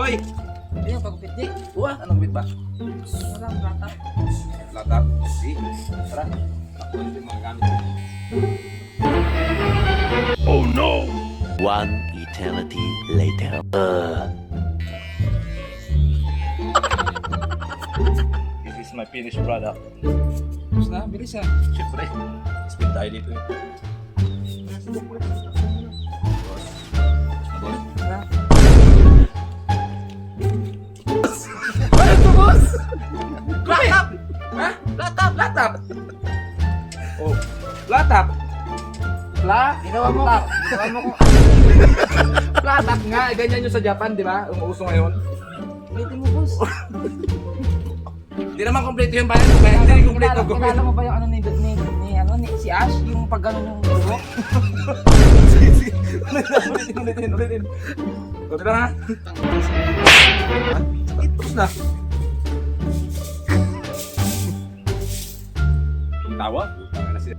Hoy! Ano yung pagupit di? Uwa, anong bit ba? Walang bata. Laptop? Si? Tara. Ako ito yung mga gamit. Oh no! One eternity later. This is my finished product. Tapos na, bilis ha. Siyempre, speed tayo dito eh. Boss. Ha? Ano to, boss? Laptop! Ha? Laptop! Oh, laptop! Ginawa mo ko. Ginawa mo ko. Laptop nga, ganyan yung sa Japan, di ba? Umuuso ngayon. Ulitin mo, boss. Hindi naman kompleto yung bayan. Kaya hindi kompleto. Kilala mo ba yung ano ni si Ash? Yung pag gano'n yung buhok? Ulitin. Ito lang ha. Tapos na. Tawa? Tama na siya.